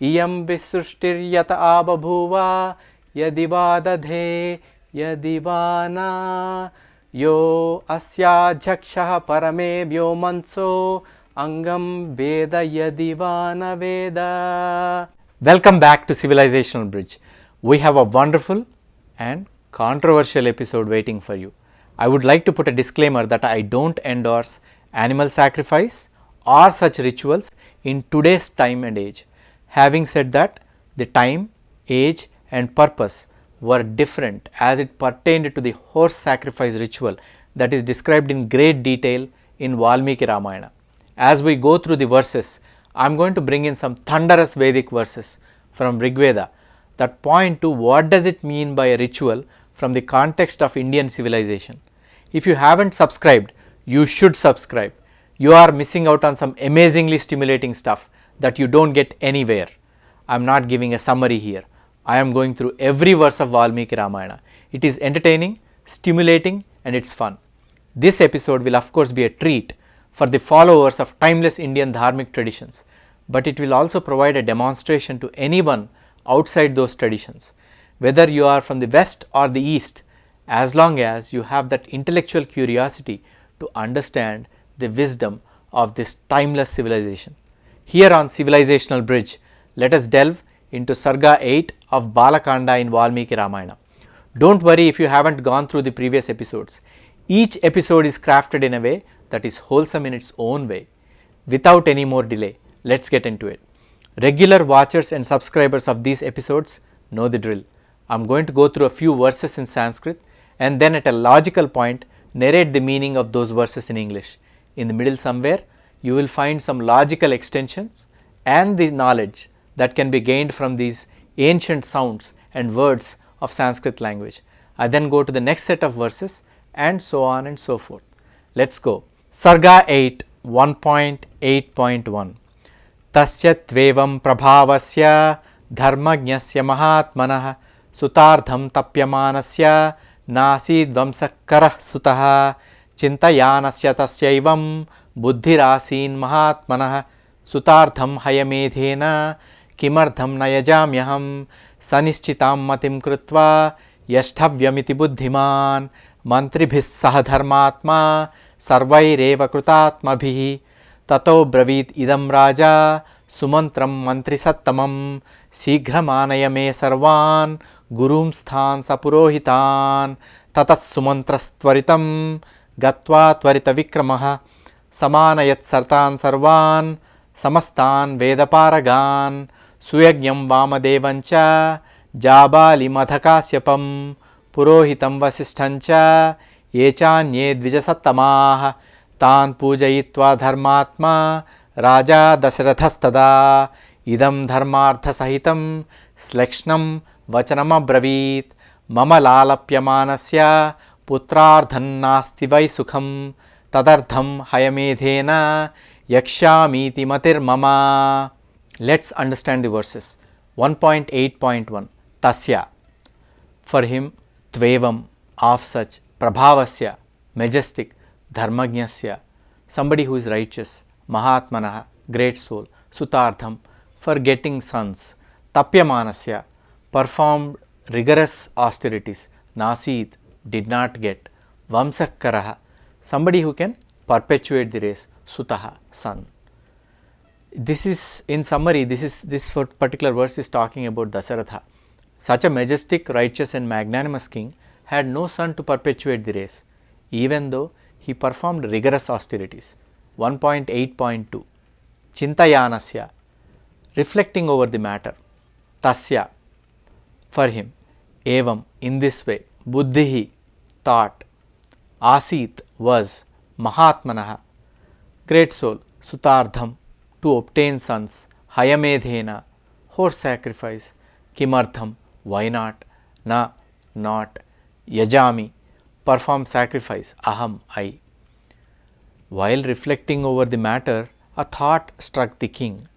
iyam visrushtiryata ababhuva yadiva dadhe yadivana yo asya jaksha parame vyomanso angam veda yadivana veda. Welcome back to Civilizational Bridge. We have a wonderful and controversial episode waiting for you. I would like to put a disclaimer that I don't endorse animal sacrifice or such rituals in today's time and age. Having said that, the time, age and purpose were different as it pertained to the horse sacrifice ritual that is described in great detail in Valmiki Ramayana. As we go through the verses, I am going to bring in some thunderous Vedic verses from Rig Veda that point to what does it mean by a ritual from the context of Indian civilization. If you haven't subscribed, you should subscribe. You are missing out on some amazingly stimulating stuff that you don't get anywhere. I am not giving a summary here. I am going through every verse of Valmiki Ramayana. It is entertaining, stimulating and it's fun. This episode will of course be a treat for the followers of timeless Indian dharmic traditions, but it will also provide a demonstration to anyone outside those traditions, whether you are from the west or the east, as long as you have that intellectual curiosity to understand the wisdom of this timeless civilization. Here on Civilizational Bridge, let us delve into Sarga 8 of Balakanda in Valmiki Ramayana. Don't worry if you haven't gone through the previous episodes. Each episode is crafted in a way that is wholesome in its own way. Without any more delay, let's get into it. Regular watchers and subscribers of these episodes know the drill. I am going to go through a few verses in Sanskrit and then at a logical point narrate the meaning of those verses in English. In the middle somewhere, you will find some logical extensions and the knowledge that can be gained from these ancient sounds and words of Sanskrit language. I then go to the next set of verses and so on and so forth. Let's go. Sarga 8 1.8.1 Tasya tvevam prabhavasya dharmajnasya mahatmanah sutardham tapyamanasya nasid vamsakarah sutah chintayanasya tasyaivam buddhirasin mahatmanah sutardham hayamedhena kimardham nayajamyaham sanischitam matim krutva yashthavyamiti buddhiman mantribhis sahadharmatma sarvaireva krutatmabhi tato bravit idam raja sumantram mantrisattamam shighramanaya me sarvan gurum sthan sapurohitan tatas sumantrastvaritam gatva tvarita vikramah samanayat sartan sarvan samastan vedaparagan suyagnyam vamadevancha jabali madhakasyapam purohitam vasishthancha yechanye dvijasattamaah tan pujayitva dharmatma raja Dasaratha idam dharmartha sahitam slakshnam vachanam abravit mama lalapyamanasya putrardhan nasti vai sukham tadardham hayamedhena yakshami matir mama. Let's understand the verses. 1.8.1 Tasya, for him, tvevam, of such, prabhavasya, majestic, dharmajnasya, somebody who is righteous, mahatmanah, great soul, sutardham, for getting sons, tapyamanasya, performed rigorous austerities, nasid, did not get, vamsakkaraha, somebody who can perpetuate the race, sutaha, son. This is, in summary, this particular verse is talking about Dasaratha. Such a majestic, righteous and magnanimous king had no son to perpetuate the race, even though he performed rigorous austerities. 1.8.2 Chintayanasya, reflecting over the matter. Tasya, for him. Evam, in this way. Buddhihi, thought. Asit, was. Mahatmanah, great soul. Sutardham, to obtain sons. Hayamedhena, horse sacrifice. Kimartham, why not? Na, not. Yajami, perform sacrifice. Aham, I. While reflecting over the matter, a thought struck the king,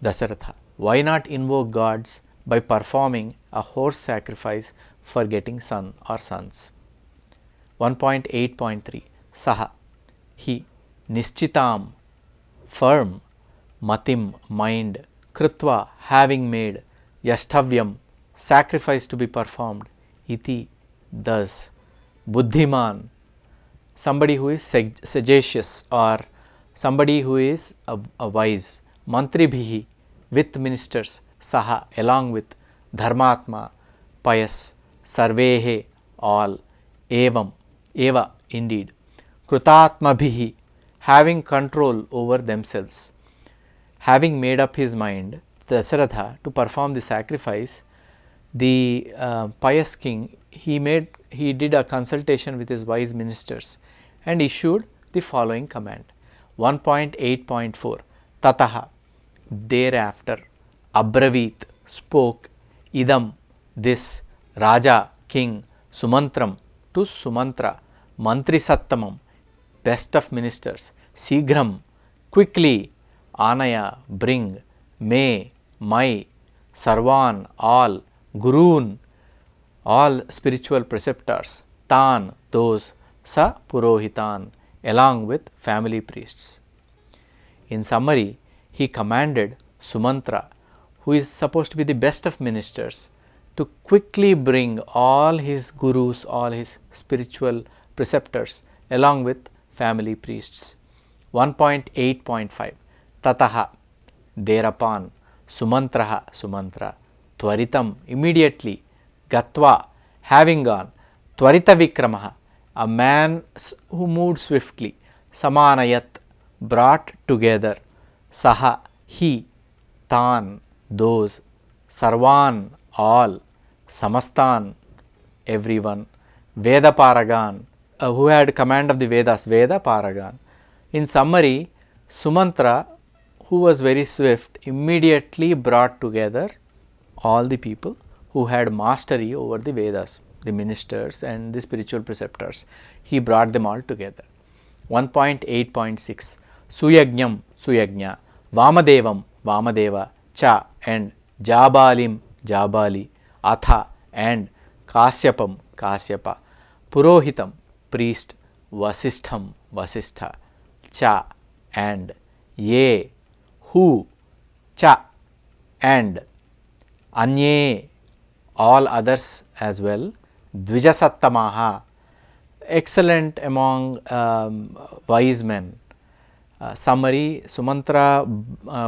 Dasaratha. Why not invoke gods by performing a horse sacrifice for getting son or sons? 1.8.3 Saha, he. Nishchitam, firm. Matim, mind. Krutva, having made, Yashtavyam, sacrifice to be performed, iti, thus, Buddhiman, somebody who is sagacious or somebody who is a wise, Mantribhihi, with ministers, Saha, along with, Dharmatma, pious, Sarvehe, all, Evam, Eva, indeed, Krutatmabhihi, having control over themselves. Having made up his mind, Dasaratha, to perform the sacrifice, the pious king, he did a consultation with his wise ministers and issued the following command. 1.8.4 Tataha, thereafter, Abravit, spoke, Idam, this, Raja, king, Sumantram, to Sumantra, Mantri Sattamam, best of ministers, Sigram, quickly, Anaya, bring, may, my, Sarvan, all, Gurun, all spiritual preceptors, Tan, those, Sa Purohitan, along with family priests. In summary, he commanded Sumantra, who is supposed to be the best of ministers, to quickly bring all his gurus, all his spiritual preceptors, along with family priests. 1.8.5 Tataha, thereupon, Sumantraha, Sumantra, Tvaritam, immediately, Gatva, having gone, Tvarita Vikramaha, a man who moved swiftly, Samanayat, brought together, Saha, he, Tan, those, Sarvan, all, Samastan, everyone, Veda Paragan, who had command of the Vedas, Veda Paragan. In summary, Sumantra, who was very swift, immediately brought together all the people who had mastery over the Vedas, the ministers and the spiritual preceptors. He brought them all together. 1.8.6 Suyagnyam, Suyagnya, Vamadevam, Vamadeva, Cha, and Jabalim, Jabali, Atha, and Kasyapam, Kasyapa, Purohitam, priest, Vasistham, Vasistha, Cha, and Ye, who, Cha, and Anye, all others as well, Dvijasattamaha, excellent among wise men. Summary, Sumantra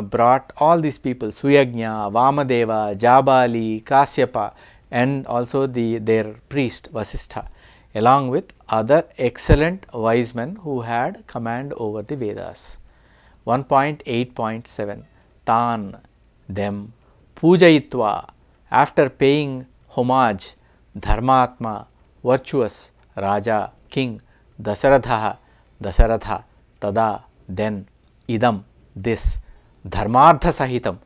brought all these people, Suyagnya, Vamadeva, Jabali, Kasyapa, and also their priest Vasistha, along with other excellent wise men who had command over the Vedas. 1.8.7 Tan, them, Pujayitva, after paying homage, Dharmatma, virtuous, Raja, king, Dasaratha, Dasaratha, Tada, then, Idam, this, Dharmartha Sahitam,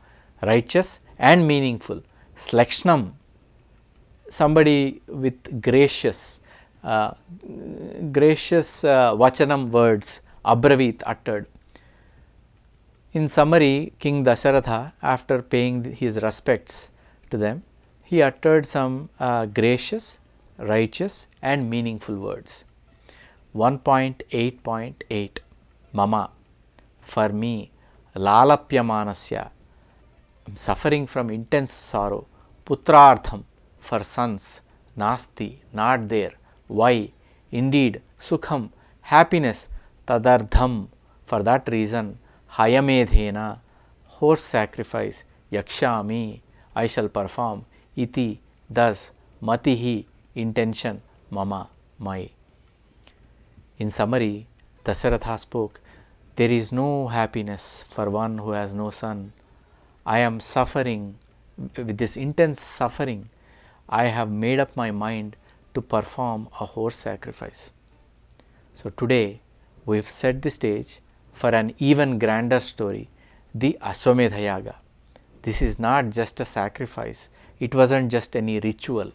righteous and meaningful, Slakshnam, somebody with gracious vachanam words, Abravit, uttered. In summary, King Dasaratha, after paying his respects to them, he uttered some gracious, righteous and meaningful words. 1.8.8 Mama, for me, Lalapyamanasya, I am suffering from intense sorrow, Putrartham, for sons, Nasti, not there, why, indeed, Sukham, happiness, Tadardham, for that reason, Hayamedhena, horse sacrifice, Yakshami, I shall perform, Iti, thus, Matihi, intention, Mama, my. In summary, Dasaratha spoke, there is no happiness for one who has no son. I am suffering with this intense suffering. I have made up my mind to perform a horse sacrifice. So today we have set the stage for an even grander story, the Ashwamedha Yaga. This is not just a sacrifice, it wasn't just any ritual.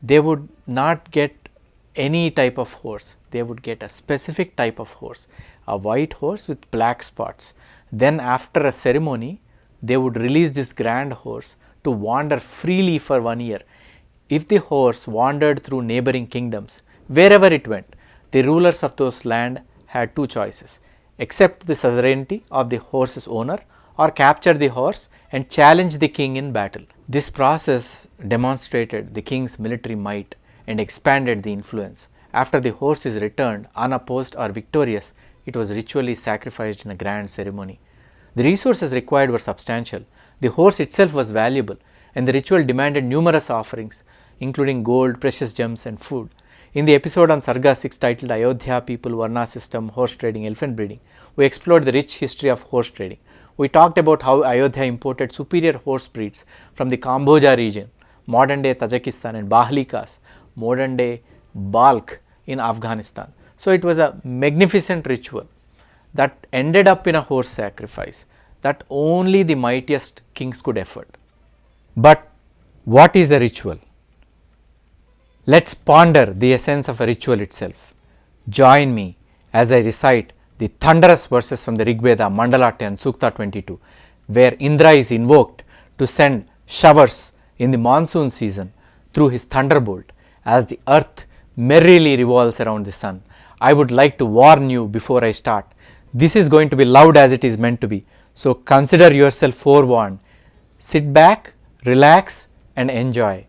They would not get any type of horse, they would get a specific type of horse, a white horse with black spots. Then after a ceremony, they would release this grand horse to wander freely for 1 year. If the horse wandered through neighboring kingdoms, wherever it went, the rulers of those land had two choices: accept the suzerainty of the horse's owner or capture the horse and challenge the king in battle. This process demonstrated the king's military might and expanded the influence. After the horse is returned unopposed or victorious, it was ritually sacrificed in a grand ceremony. The resources required were substantial. The horse itself was valuable, and the ritual demanded numerous offerings, including gold, precious gems, and food. In the episode on Sarga 6 titled Ayodhya People, Varna System, Horse Trading, Elephant Breeding, we explored the rich history of horse trading. We talked about how Ayodhya imported superior horse breeds from the Kamboja region, modern day Tajikistan, and Bahlikas, modern day Balk in Afghanistan. So it was a magnificent ritual that ended up in a horse sacrifice that only the mightiest kings could afford. But what is a ritual? Let's ponder the essence of a ritual itself. Join me as I recite the thunderous verses from the Rig Veda, Mandala 10, Sukta 22, where Indra is invoked to send showers in the monsoon season through his thunderbolt as the earth merrily revolves around the sun. I would like to warn you before I start. This is going to be loud as it is meant to be. So consider yourself forewarned. Sit back, relax and enjoy.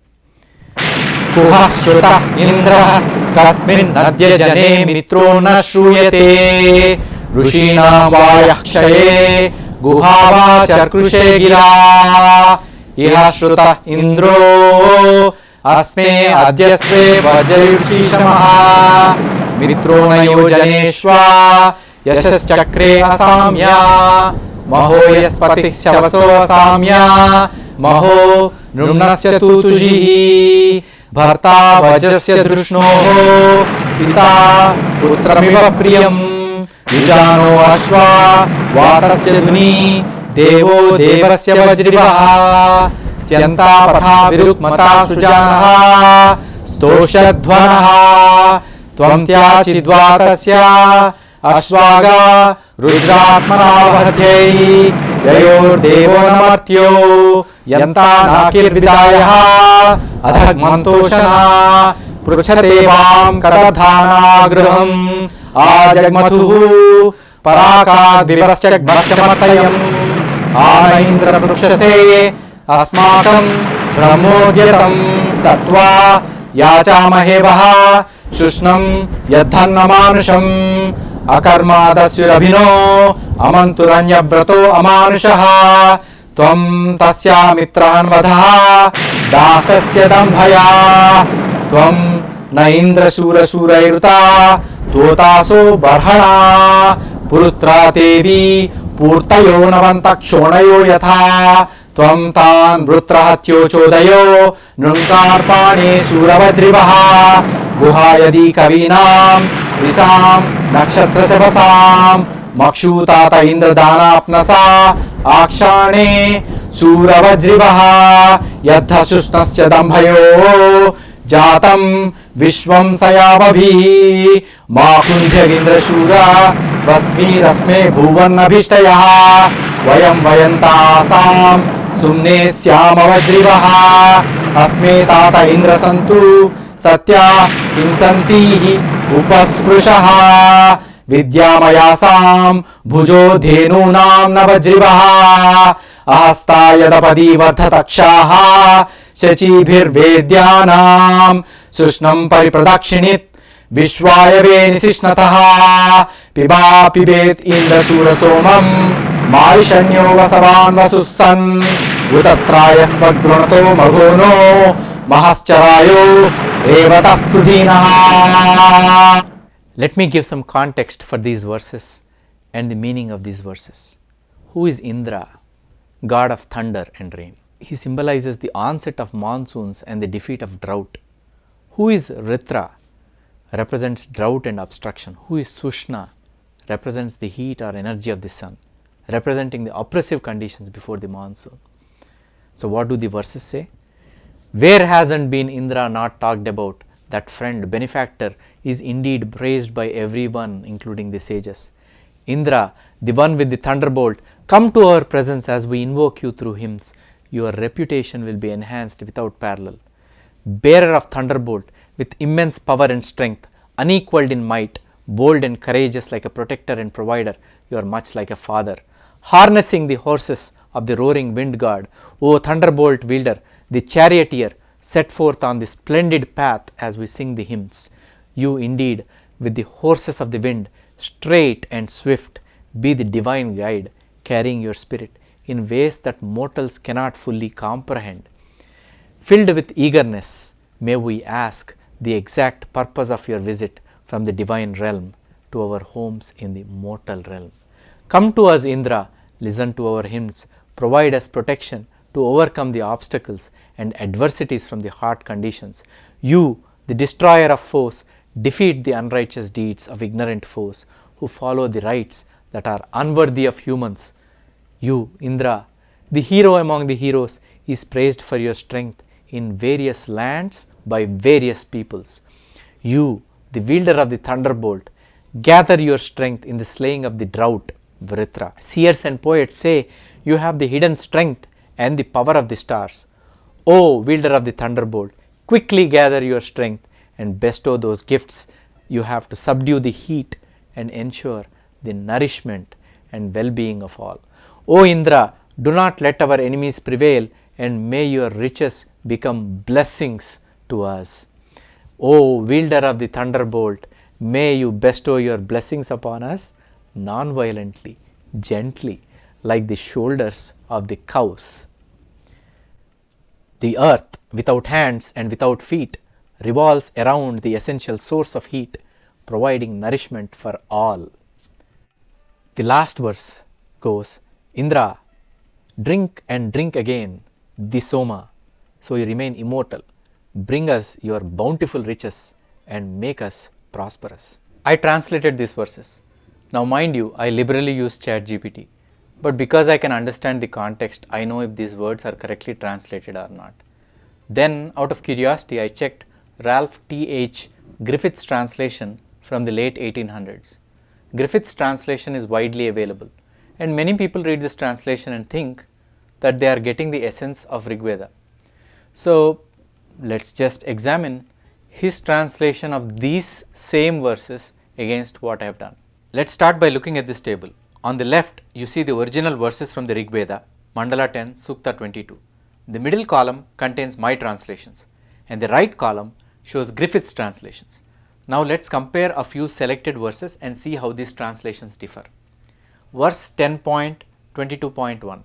Kuha Shruta Indra Kasmin Nadya Jane Mitro Na Shruyate Rushina Vayakshaye Guhava Charkrushe Gira Iha Shruta Indro Asme Adyasve Vajayushishamaha Mitro Na Yojaneshva Yashas Chakre Asamya Maho Yaspati Shavaso Asamya Maho Numnasya Tutujihi Bharta Vajasya Drushnoho Pita Putramiva Priyam Vijano Ashwa Vatasya Dhuni Devo Devasya Vajrivaha Syanta Patha Virukmata Sujanaha Stoshadvanaha Tvamtya Chidvatasya Ashwaga Rudratmana Bhatyai Yayor Devo Namartyo Yanta Nakir Vidayaha Adhagmantoshana Pruchate Vam Kadadhana Graham Ajagmathu Parakad Vivasyak Bhasyamatayam Anaindra Prukshase Asmakam Brahmodyatam Tattva Yachamahevaha Shushnam Yadhanamanusham Akarmadasyrabhino Amanturanya Vrato Amanushaha Tvam Tasya Mitrahan Vadaha Dasasya Dambhaya Tvam Naindra Shura Shurairuta Totaso Barhana Purutra Devi Purtayo Navantak Shonayo Yatha Tvam Tan Vrutrahatyo Chodayo Nunkarpane Suravajrivaha Guhayadi Kavinam Visam Nakshatra Sabasam Makshutata Indradana Apnasa Akshane Suravajrivaha Yadha Sushnasya Dambhayo Jatam Vishwam Sayavabhi Makundhya Indra Shura Vasmi Rasme Bhuvan Abhishtayaha Vayam Vayantasam Sumne Syamavajrivaha Asme Tata Indra Santu Satya Himsantihi Upasprishaha Vidyamayasam Bhujo Dhenunam Navajrivaha Ahasta Yadapadi Vardhatakshaha Shachibhir Vedyanam Sushnam Paripradakshinit Vishwayave Nisishnataha Piba Pibet Indra Surasomam Marishanyo Vasavan Vasussan Utatraya Svagrunato Maghono Mahascharayo Revataskrudinaha. Let me give some context for these verses and the meaning of these verses. Who is Indra, god of thunder and rain? He symbolizes the onset of monsoons and the defeat of drought. Who is Ritra? Represents drought and obstruction. Who is Sushna? Represents the heat or energy of the sun, representing the oppressive conditions before the monsoon. So what do the verses say? Where hasn't been Indra not talked about? That friend, benefactor, is indeed praised by everyone, including the sages. Indra, the one with the thunderbolt, come to our presence as we invoke you through hymns. Your reputation will be enhanced without parallel. Bearer of thunderbolt, with immense power and strength, unequaled in might, bold and courageous like a protector and provider, you are much like a father. harnessing the horses of the roaring wind god, O thunderbolt wielder, the charioteer, set forth on the splendid path as we sing the hymns. You indeed, with the horses of the wind, straight and swift, be the divine guide, carrying your spirit in ways that mortals cannot fully comprehend. Filled with eagerness, may we ask the exact purpose of your visit from the divine realm to our homes in the mortal realm. Come to us, Indra, listen to our hymns, provide us protection to overcome the obstacles and adversities from the hard conditions. You, the destroyer of foes, defeat the unrighteous deeds of ignorant foes who follow the rites that are unworthy of humans. You, Indra, the hero among the heroes, is praised for your strength in various lands by various peoples. You, the wielder of the thunderbolt, gather your strength in the slaying of the drought, Vritra. Seers and poets say you have the hidden strength and the power of the stars. O wielder of the thunderbolt, quickly gather your strength and bestow those gifts you have to subdue the heat and ensure the nourishment and well-being of all. O Indra, do not let our enemies prevail, and may your riches become blessings to us. O wielder of the thunderbolt, may you bestow your blessings upon us non-violently, gently, like the shoulders of the cows. The earth, without hands and without feet, revolves around the essential source of heat, providing nourishment for all. The last verse goes, Indra, drink and drink again, the Soma, so you remain immortal. Bring us your bountiful riches and make us prosperous. I translated these verses. Now mind you, I liberally use ChatGPT, but because I can understand the context, I know if these words are correctly translated or not. Then, out of curiosity, I checked Ralph T.H. Griffith's translation from the late 1800s. Griffith's translation is widely available, and many people read this translation and think that they are getting the essence of Rig Veda. So, let's just examine his translation of these same verses against what I have done. Let's start by looking at this table. On the left, you see the original verses from the Rig Veda, Mandala 10, Sukta 22. The middle column contains my translations, and the right column shows Griffith's translations. Now let's compare a few selected verses and see how these translations differ. Verse 10.22.1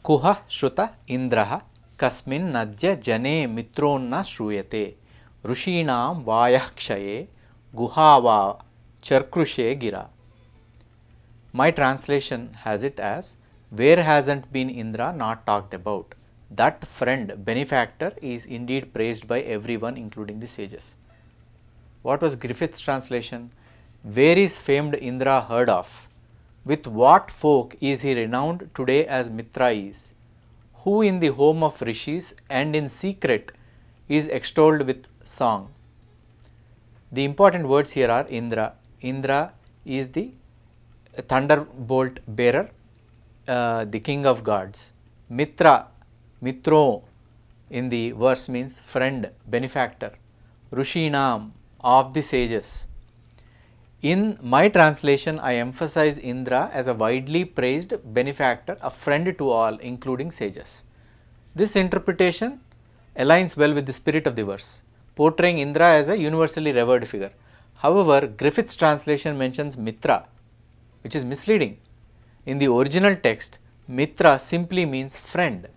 Kuha Shruta Indraha Kasmin Nadya Jane Mitronna Shruyate Rushinam Vayakshaye Guhava Charkrushe Gira. My translation has it as, where hasn't been Indra not talked about? That friend, benefactor, is indeed praised by everyone, including the sages. What was Griffith's translation? Where is famed Indra heard of? With what folk is he renowned today as Mitra is? Who in the home of rishis and in secret is extolled with song? The important words here are Indra. Indra is the thunderbolt bearer, the king of gods. Mitra, Mitro in the verse means friend, benefactor. Rushinam, of the sages. In my translation, I emphasize Indra as a widely praised benefactor, a friend to all, including sages. This interpretation aligns well with the spirit of the verse, portraying Indra as a universally revered figure. However, Griffith's translation mentions Mitra, which is misleading. In the original text, Mitra simply means friend.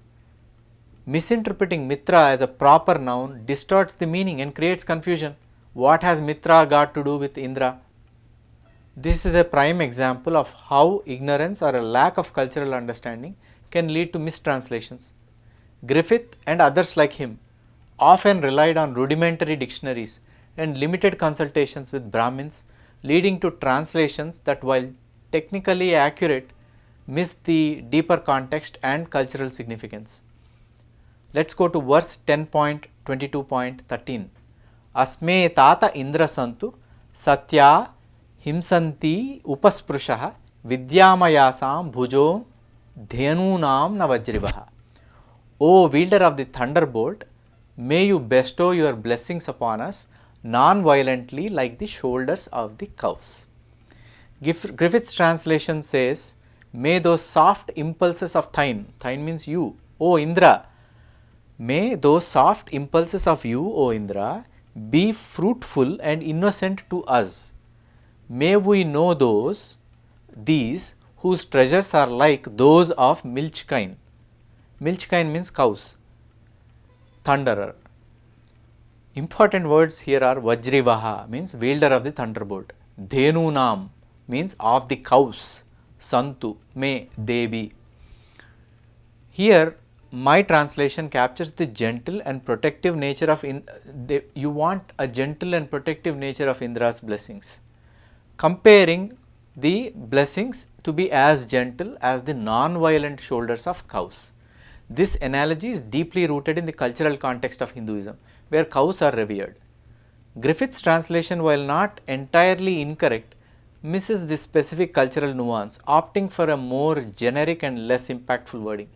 Misinterpreting Mitra as a proper noun distorts the meaning and creates confusion. What has Mitra got to do with Indra? This is a prime example of how ignorance or a lack of cultural understanding can lead to mistranslations. Griffith and others like him often relied on rudimentary dictionaries and limited consultations with Brahmins, leading to translations that, while technically accurate, miss the deeper context and cultural significance. Let's go to verse 10.22.13. Asme tata Indra santu satya himsanti upasprushah vidyamayasam bhujo dhenunam navajrivaha. O wielder of the thunderbolt, may you bestow your blessings upon us non-violently like the shoulders of the cows. Griffith's translation says, May those soft impulses of thine means you, O Indra, may those soft impulses of you, O Indra, be fruitful and innocent to us. May we know these whose treasures are like those of milch-kine. Milch-kine means cows. Thunderer. Important words here are Vajrivaha means wielder of the thunderbolt. Dhenunam means of the cows. Santu, may they be. Here my translation captures the gentle and protective nature of you want a gentle and protective nature of Indra's blessings, comparing the blessings to be as gentle as the non-violent shoulders of cows. This analogy is deeply rooted in the cultural context of Hinduism, where cows are revered. Griffith's translation, while not entirely incorrect, misses this specific cultural nuance, opting for a more generic and less impactful wording.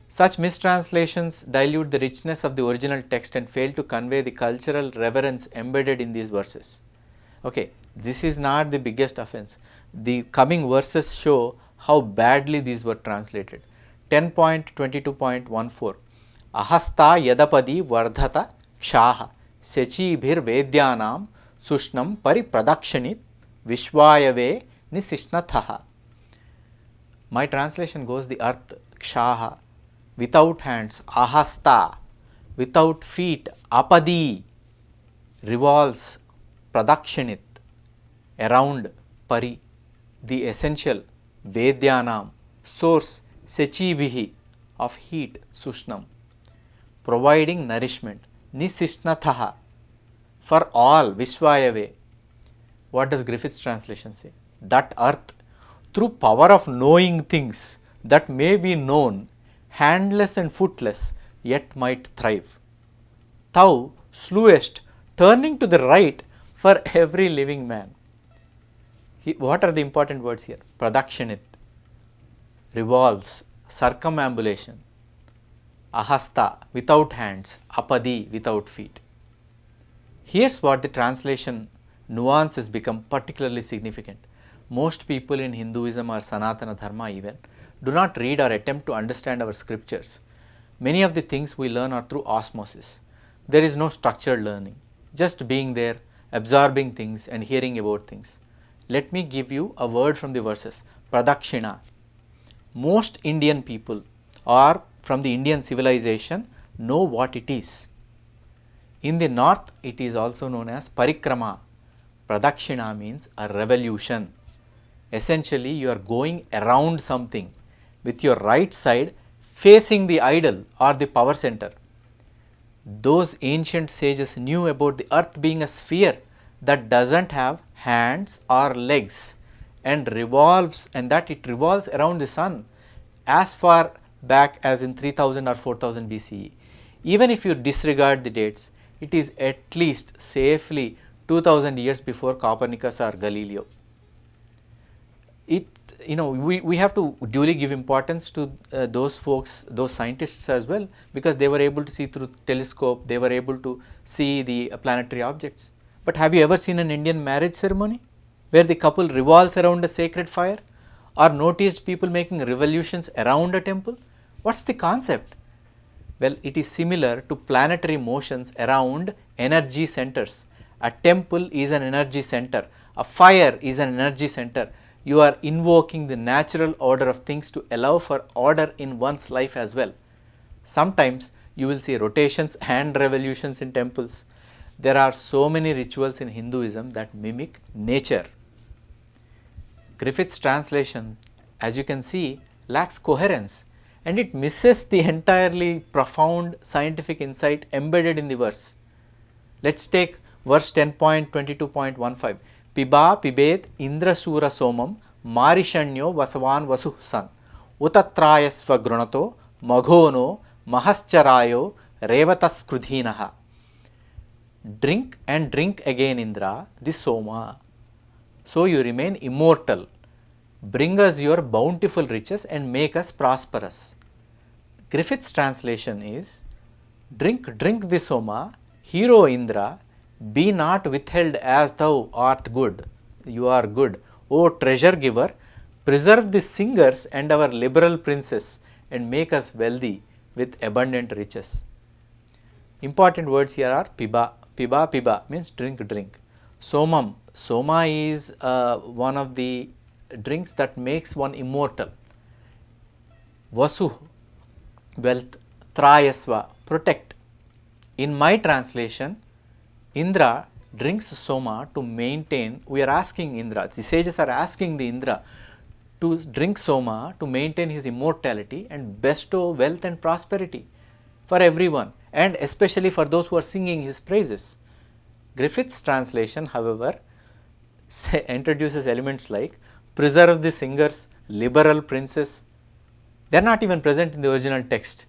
Such mistranslations dilute the richness of the original text and fail to convey the cultural reverence embedded in these verses. Okay, this is not the biggest offense. The coming verses show how badly these were translated. 10.22.14 Ahasta yadapadi vardhata kshaha shachibhir vedyanam sushnam paripradakshani vishvayave nisishnathaha. My translation goes the earth kshaha, without hands, ahasta, without feet, apadi, revolves, pradakshinit, around, pari, the essential, vedyanam, source, sechibhihi, of heat, sushnam, providing nourishment, nisishnathaha, for all, vishvayave. What does Griffith's translation say? That earth, through power of knowing things that may be known, handless and footless, yet might thrive. Thou slewest, turning to the right for every living man. What are the important words here? Pradakshinit, revolves, circumambulation, ahasta, without hands, apadi, without feet. Here's what the translation nuance has become particularly significant. Most people in Hinduism or Sanatana Dharma even do not read or attempt to understand our scriptures. Many of the things we learn are through osmosis. There is no structured learning, just being there, absorbing things and hearing about things. Let me give you a word from the verses. Pradakshina. Most Indian people or from the Indian civilization know what it is. In the north, it is also known as parikrama. Pradakshina means a revolution. Essentially, you are going around something with your right side facing the idol or the power center. Those ancient sages knew about the earth being a sphere that doesn't have hands or legs and that it revolves around the sun as far back as in 3000 or 4000 BCE. Even if you disregard the dates, it is at least safely 2000 years before Copernicus or Galileo. We have to duly give importance to those folks, those scientists as well, because they were able to see through telescope, they were able to see the planetary objects. But have you ever seen an Indian marriage ceremony where the couple revolves around a sacred fire, or noticed people making revolutions around a temple? What's the concept? Well, it is similar to planetary motions around energy centers. A temple is an energy center, a fire is an energy center. You are invoking the natural order of things to allow for order in one's life as well. Sometimes you will see rotations and revolutions in temples. There are so many rituals in Hinduism that mimic nature. Griffith's translation, as you can see, lacks coherence, and it misses the entirely profound scientific insight embedded in the verse. Let's take verse 10.22.15. Piba pibet indra sura somam marishanyo vasavan vasuh san utatrayasva grunato maghono mahascharayo revataskrudhinaha. Drink and drink again, Indra, the soma, so you remain immortal. Bring us your bountiful riches and make us prosperous. Griffith's translation is, drink, drink the soma, hero Indra, be not withheld as thou art good. You are good. O treasure giver, preserve the singers and our liberal princes and make us wealthy with abundant riches. Important words here are piba. Piba, piba means drink, drink. Somam. Soma is one of the drinks that makes one immortal. Vasu, wealth. Trayasva, protect. In my translation, Indra drinks Soma to maintain, we are asking Indra, the sages are asking the Indra to drink Soma to maintain his immortality and bestow wealth and prosperity for everyone, and especially for those who are singing his praises. Griffith's translation, however, introduces elements like preserve the singers, liberal princes. They are not even present in the original text.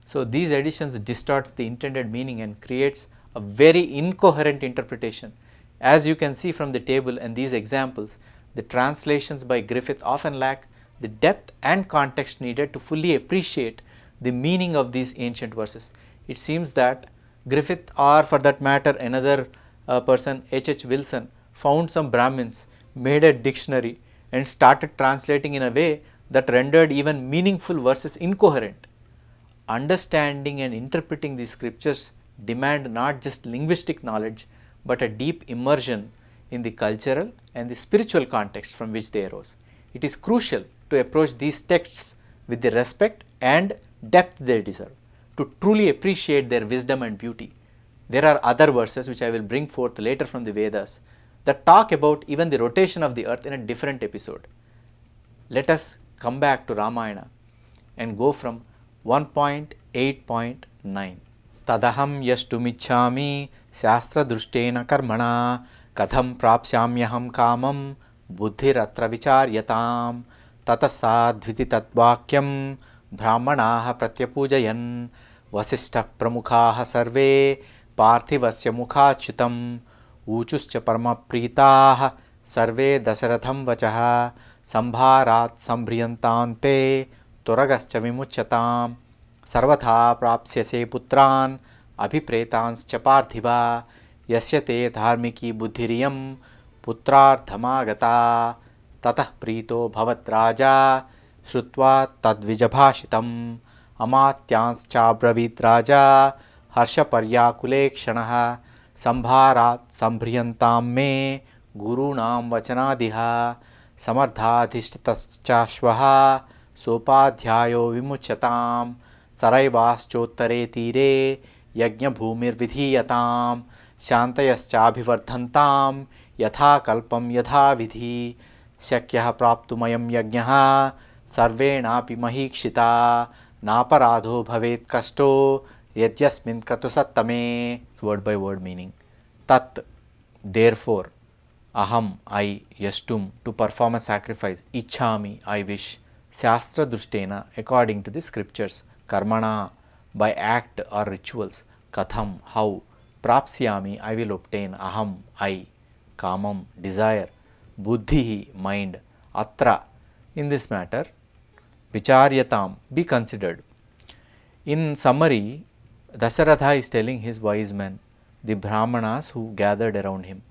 So, these additions distorts the intended meaning and creates a very incoherent interpretation. As you can see from the table and these examples, the translations by Griffith often lack the depth and context needed to fully appreciate the meaning of these ancient verses. It seems that Griffith, or for that matter another person, H. Wilson, found some Brahmins, made a dictionary and started translating in a way that rendered even meaningful verses incoherent. Understanding and interpreting these scriptures demand not just linguistic knowledge, but a deep immersion in the cultural and the spiritual context from which they arose. It is crucial to approach these texts with the respect and depth they deserve, to truly appreciate their wisdom and beauty. There are other verses which I will bring forth later from the Vedas that talk about even the rotation of the earth in a different episode. Let us come back to Ramayana and go from 1.8.9. Tadaham yashtumichhami shastra drushtena karmana katham prapsyamyaham kamam buddhiratra vicharyatam tatasadviti tatvakyam brahmanaha pratyapujayan vasishtha pramukhaha sarve parthivasya mukhachutam ऊचुश्च परमप्रीताः सर्वे दशरथं वचः संभारात् संभ्रियन्तान्ते तुरगश्च विमुच्यतां सर्वथा प्राप्स्यसे पुत्रान् अभिप्रेतांश्च पार्थिवा यस्य ते धार्मिकी बुद्धिरियं पुत्रार्थमागता ततः प्रीतो भवद्राजा श्रुत्वा तद्विजभाषितम् अमात्यांश्चाब्रवीत् राजा हर्षपर्याकुले क्षणः संभारात् संभ्रियन्तां मे गुरूणां वचनादिह समर्थाधिष्ठितश्चाश्वः सोपाध्यायो विमुच्यतां सरैवाश्चोत्तरे तीरे यज्ञभूमिर्विधीयतां शान्तयश्चाभिवर्धन्तां यथा कल्पं यथा विधि शक्यः प्राप्तुमयं यज्ञः सर्वेणापि महीक्षिता नापराधो भवेत् कष्टो यज्ञस्मिन् क्रतुसत्तमे. Word by word meaning. Tat, therefore, aham, I, yashtum, to perform a sacrifice, ichhami, I wish, shastra drushtena, according to the scriptures, karmana, by act or rituals, katham, how, prapsyami, I will obtain, aham, I, kamam, desire, buddhi, mind, atra, in this matter, vicharyatam, be considered. In summary, Dasaratha is telling his wise men, the Brahmanas who gathered around him,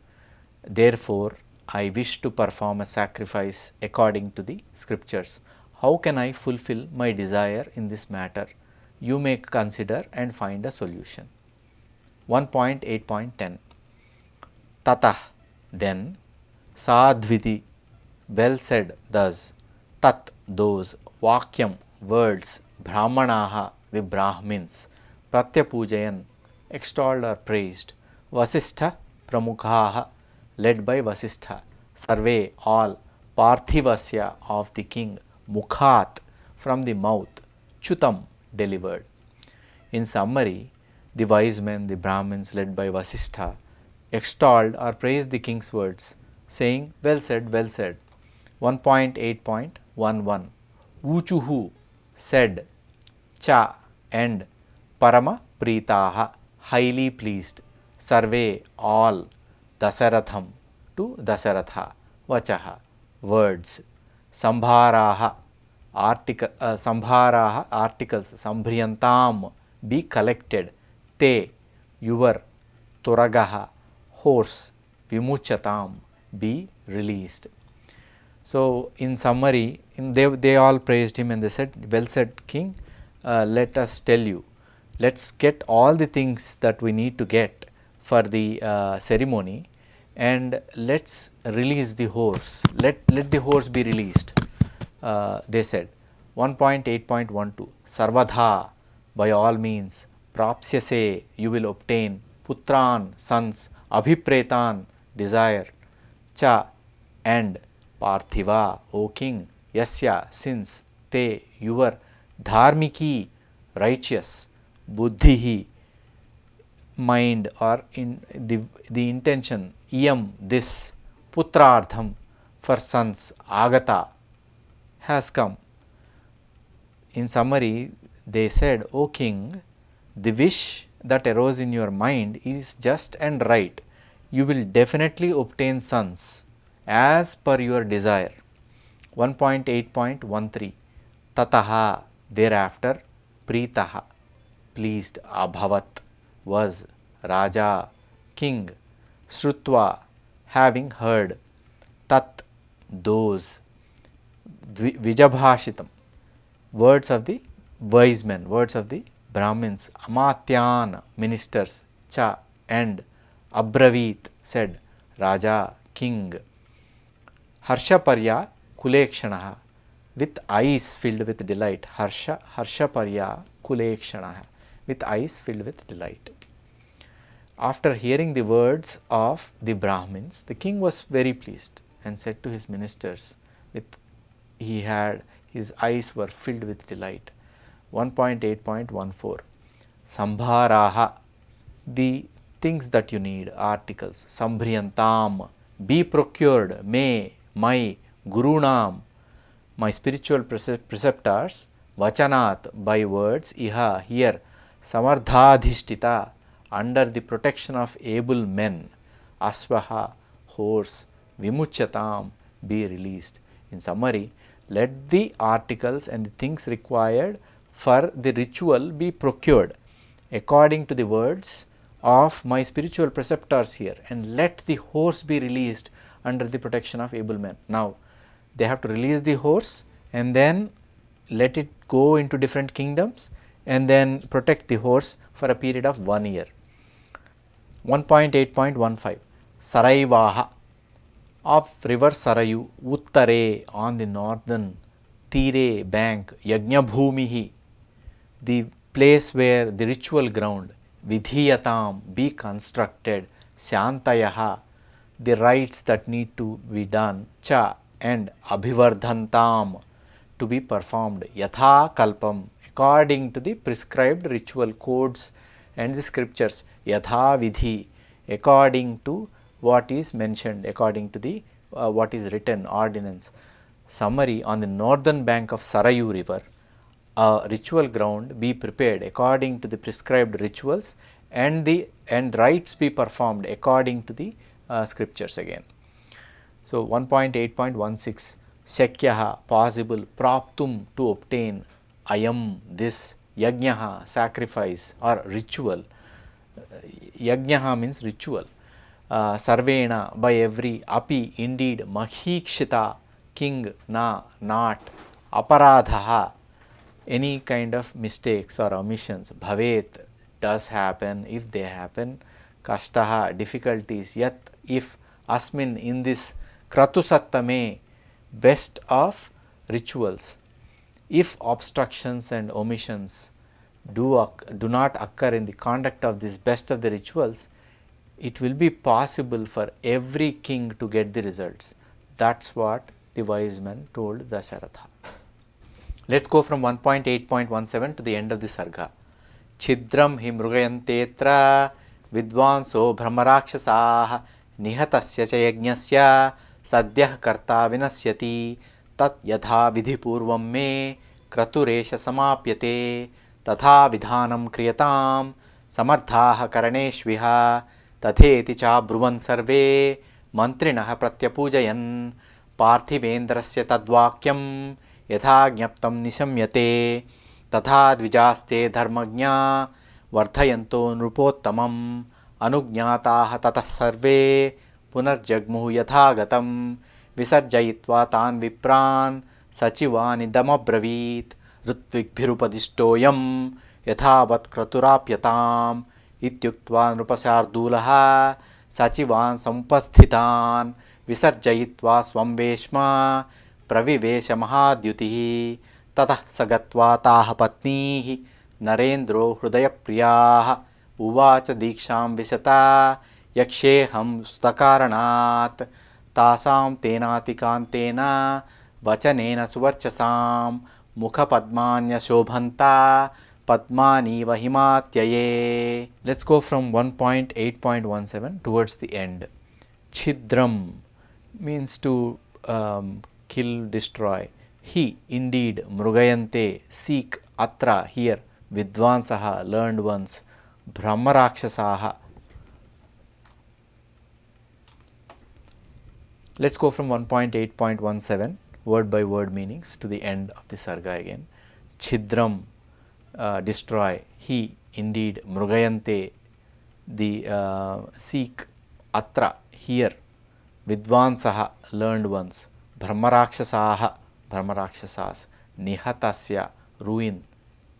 therefore, I wish to perform a sacrifice according to the scriptures. How can I fulfill my desire in this matter? You may consider and find a solution. 1.8.10. Tatah, then, sadviti, well said thus, tat, those, vakyam, words, brahmanaha, the Brahmins, pratyapujayan, extolled or praised, vasishtha, pramukhaha, led by Vasistha, sarve, all, parthivasya, of the king, mukhat, from the mouth, chutam, delivered. In summary, the wise men, the Brahmins led by Vasistha, extolled or praised the king's words, saying, well said, well said. 1.8.11. Uchuhu, said, cha, and parama pritaha, highly pleased, sarve, all, dasaratham, to Dasaratha, vachaha, words, sambharaha, articles, sambhriyantam, be collected, te, your, turagaha, horse, vimuchatam, be released. So, in summary, they all praised him and they said, well said king, let us tell you, let us get all the things that we need to get for the ceremony, and let us release the horse, let the horse be released. They said 1.8.12 Sarvadha, by all means, prapsyase, you will obtain, putran, sons, abhipretan, desire, cha, and parthiva, O king, yasya, since, te, your, dharmiki, righteous, buddhihi, mind, or in the intention, iyam, this, putrardham, for sons, agata, has come. In summary, they said, O king, the wish that arose in your mind is just and right. You will definitely obtain sons as per your desire. 1.8.13 Tataha, thereafter, Pritaha, pleased, Abhavat, was, Raja, king, Shrutva, having heard, Tat, those, Vijabhashitam, words of the wise men, words of the Brahmins, Amatyan, ministers, Cha, and Abravit, said, Raja, king, Harshaparya Kulekshanaha, with eyes filled with delight. Harshaparya Kulekshanaha, with eyes filled with delight. After hearing the words of the Brahmins, the king was very pleased and said to his ministers, his eyes were filled with delight. 1.8.14 Sambharaha, the things that you need, articles, Sambhriyantam, be procured, may, my, Gurunam, my spiritual preceptors, Vachanat, by words, Iha, here, Samardhadhishtita, under the protection of able men, Asvaha, horse, Vimuchatam, be released. In summary, let the articles and the things required for the ritual be procured according to the words of my spiritual preceptors here, and let the horse be released under the protection of able men. Now, they have to release the horse and then let it go into different kingdoms and then protect the horse for a period of 1 year. 1.8.15 Saraivaha, of river Sarayu, Uttare, on the northern, Tire, bank, Yajna Bhumihi, the place where the ritual ground, Vidhiyatam, be constructed, Shantayaha, the rites that need to be done, Cha, and Abhivardhantam, to be performed, Yatha Kalpam, according to the prescribed ritual codes and the scriptures, Yatha Vidhi, according to what is mentioned, according to the what is written, ordinance. Summary, on the northern bank of Sarayu river, a ritual ground be prepared according to the prescribed rituals, and rites be performed according to the scriptures again. So, 1.8.16 Shakyaha, possible, Praptum, to obtain, Ayam, this, Yajnaha, sacrifice or ritual, Yajnaha means ritual, Sarvena, by every, Api, indeed, Mahikshita, king, na, not, Aparadhaha, any kind of mistakes or omissions, Bhavet, does happen, if they happen, Kashtaha, difficulties, Yat, if, Asmin, in this, Kratusattame, best of rituals, if obstructions and omissions do not occur in the conduct of this best of the rituals, it will be possible for every king to get the results. That is what the wise men told Dasaratha. Let us go from 1.8.17 to the end of the Sarga. Chidram hi mrugayantetra vidvanso brahmarakshasah nihatasya cha yajnasya sadyah karta vinasyati tat yatha vidhipurvam me kraturesha samapyate tatha vidhanam kriyatam samardhaah karaneshviha tatheti cha bruvan sarve mantrinah pratyapujayan parthivendrasya tadvakyam yatha jnaptam nishamyate tatha dvijaste dharmagnya vardhayanto nrupottamam अनुज्ञाताः ततः सर्वे पुनर्जग्मुः यथागतं विसर्जयित्वा तान् विप्रान् सचिवानिदमब्रवीत् ऋत्विग्भिरुपदिष्टोऽयं यथावत् क्रतुराप्यताम् इत्युक्त्वा नृपशार्दूलः सचिवान् समुपस्थितान् विसर्जयित्वा स्वं वेश्मा प्रविवेश महाद्युतिः ततः स गत्वा ताः पत्नीः नरेन्द्रो हृदयप्रियाः उवाच दीक्षां विशता यक्षेऽहं स्तकारणात् तासां तेनातिकान्तेन वचनेन सुवर्चसां मुखपद्मान्यशोभन्ता पद्मानीव हिमात्यये. Let's go from 1.8.17 towards the end. Chidram means to kill, destroy. He, indeed, mrugayante, seek, atra, here, vidvansaha, learned ones, brahmarakshasaha. Let's go from 1.8.17 word by word meanings to the end of the Sarga again. Chidram, destroy. He, indeed, mrugayante, the seek, atra, here, vidvansaha, learned ones, brahmarakshasaha, brahmarakshasas, nihatasya, ruin,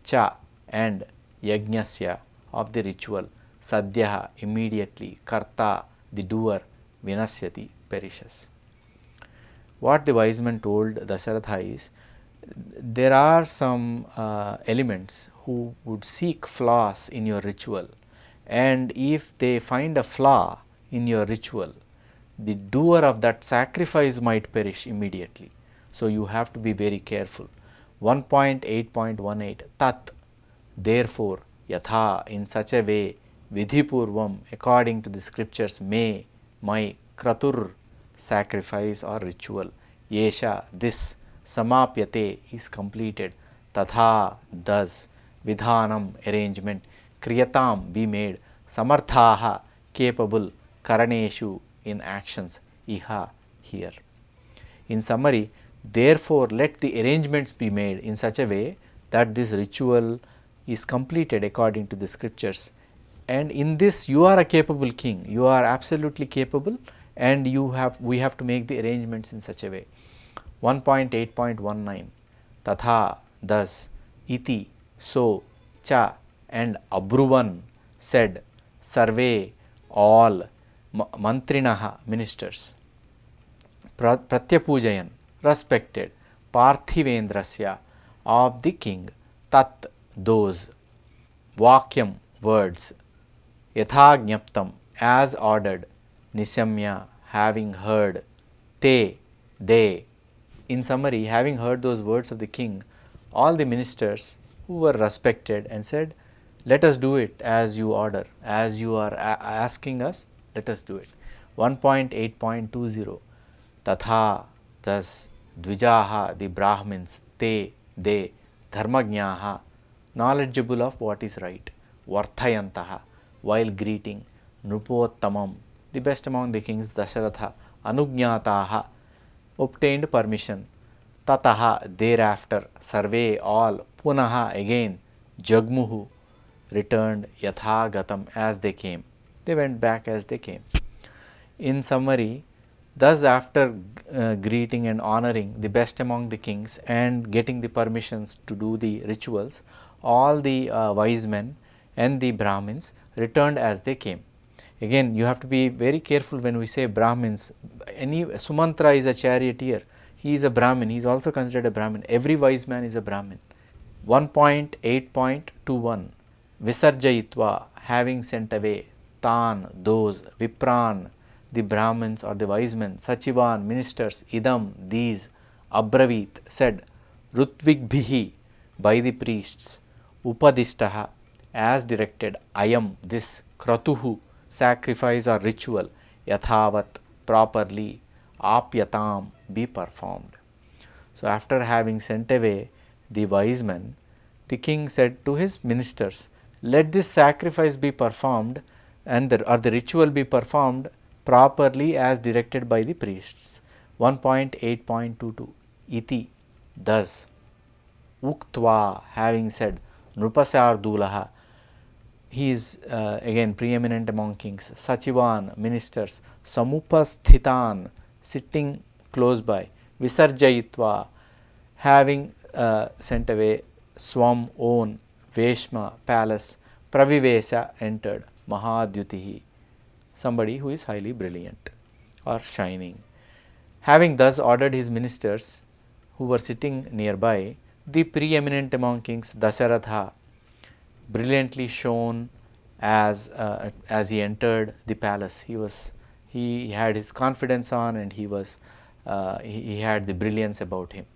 cha, and yajnasya, of the ritual, sadhyaha, immediately, karta, the doer, vinasyati, perishes. What the wise man told Dasaratha is, there are some elements who would seek flaws in your ritual, and if they find a flaw in your ritual, the doer of that sacrifice might perish immediately. So you have to be very careful. 1.8.18 Tat, therefore, yatha, in such a way, vidhipurvam, according to the scriptures, may, my, kratur, sacrifice or ritual, yesha, this, samapyate, is completed, tatha, thus, vidhanam, arrangement, kriyatam, be made, samarthaha, capable, karaneshu, in actions, iha, here. In summary, therefore, let the arrangements be made in such a way that this ritual is completed according to the scriptures, and in this you are a capable king, you are absolutely capable, and we have to make the arrangements in such a way. 1.8.19 Tatha, thus, iti, so, cha, and abruvan, said, sarve, all, mantrinaha, ministers, pratyapujayan, respected, parthivendrasya, of the king, tat, those, vakyam, words, yathajnaptam, as ordered, nisamya, having heard, te, they. In summary, having heard those words of the king, all the ministers who were respected and said, let us do it as you order, as you are asking us, let us do it. 1.8.20 Tatha, thus, dvijaha, the Brahmins, te, they, dharmajnaha, knowledgeable of what is right, varthayantaha, while greeting, nrupottamam, the best among the kings, Dasaratha, anujñataha, obtained permission, tataha, thereafter, sarve, all, punaha, again, jagmuhu, returned, yathagatam, as they came. They went back as they came. In summary, thus after greeting and honoring the best among the kings and getting the permissions to do the rituals, all the wise men and the Brahmins returned as they came. Again, you have to be very careful when we say Brahmins. Sumantra is a charioteer, he is a Brahmin, he is also considered a Brahmin. Every wise man is a Brahmin. 1.8.21 Visarjayitva, having sent away, Tan, those, Vipran, the Brahmins or the wise men, Sachivan, ministers, Idam, these, Abravit, said, Rutvigbihi, by the priests, Upadishtaha, as directed, Ayam, this, Kratuhu, sacrifice or ritual, Yathavat, properly, Apyatam, be performed. So, after having sent away the wise men, the king said to his ministers, let this sacrifice be performed and the ritual be performed properly as directed by the priests. 1.8.22 Iti, thus, Uktva, having said, Nrupasardulaha, he is again preeminent among kings, Sachivan, ministers, Samupasthitan, sitting close by. Visarjayitva, having sent away Swam own Veshma palace, Pravivesa entered, Mahadyutihi, somebody who is highly brilliant or shining. Having thus ordered his ministers who were sitting nearby, the preeminent among kings Dasaratha brilliantly shone as he entered the palace. He had his confidence on, and he had the brilliance about him.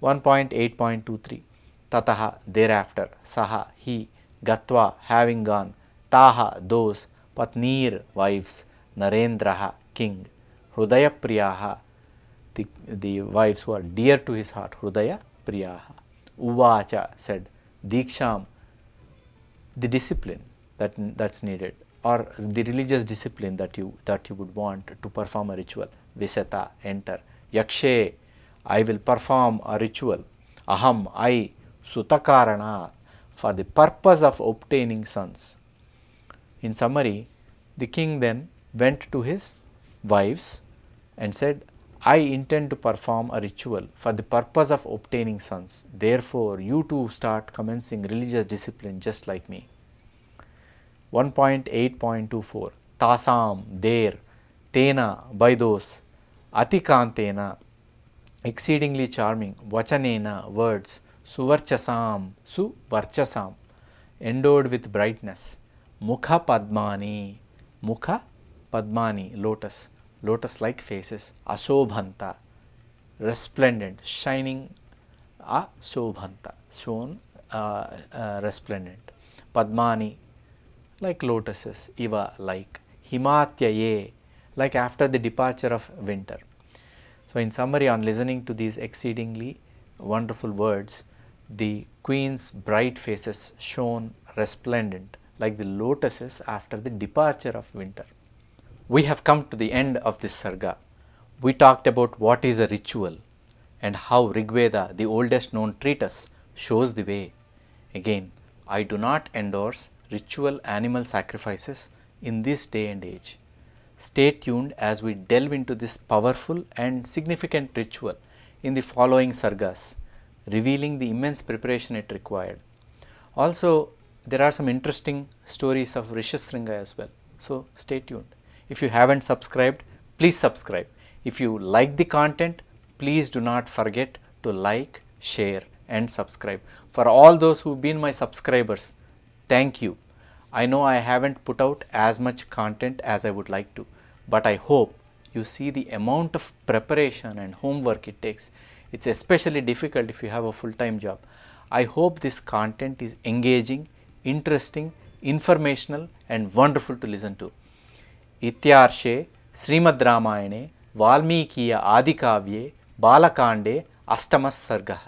1.8.23 Tataha, thereafter, Saha, he, Gatva, having gone, Taha, those, Patnir, wives, Narendraha, king, Hrudaya Priyaha, the wives who are dear to his heart, Hrudaya Priyaha. Uvacha, said, Diksham, the discipline that's needed, or the religious discipline that you would want to perform a ritual. Visata, enter. Yakshe, I will perform a ritual. Aham, I, Sutakarana, for the purpose of obtaining sons. In summary, the king then went to his wives and said, I intend to perform a ritual for the purpose of obtaining sons. Therefore, you too start commencing religious discipline just like me. 1.8.24 Tasam, there, Tena, by those, Atikantena, exceedingly charming, Vachanena, words, Suvarchasam, Suvarchasam, endowed with brightness, Mukha Padmani, Mukha Padmani, lotus, lotus-like faces, Ashobhanta, resplendent, shining, Ashobhanta, shown, resplendent, Padmani, like lotuses, Iva, like, Himatyaye, like after the departure of winter. So, in summary, on listening to these exceedingly wonderful words, the queen's bright faces shone resplendent like the lotuses after the departure of winter. We have come to the end of this Sarga. We talked about what is a ritual and how Rig Veda, the oldest known treatise, shows the way. Again, I do not endorse ritual animal sacrifices in this day and age. Stay tuned as we delve into this powerful and significant ritual in the following Sargas, revealing the immense preparation it required. Also, there are some interesting stories of Rishasringa as well. So, stay tuned. If you haven't subscribed, please subscribe. If you like the content, please do not forget to like, share and subscribe. For all those who have been my subscribers, thank you. I know I haven't put out as much content as I would like to, but I hope you see the amount of preparation and homework it takes. It's especially difficult if you have a full-time job. I hope this content is engaging, interesting, informational and wonderful to listen to. Ityarshe Srimad Ramayane Valmikiya Adikavye Balakande Ashtamas Sarga.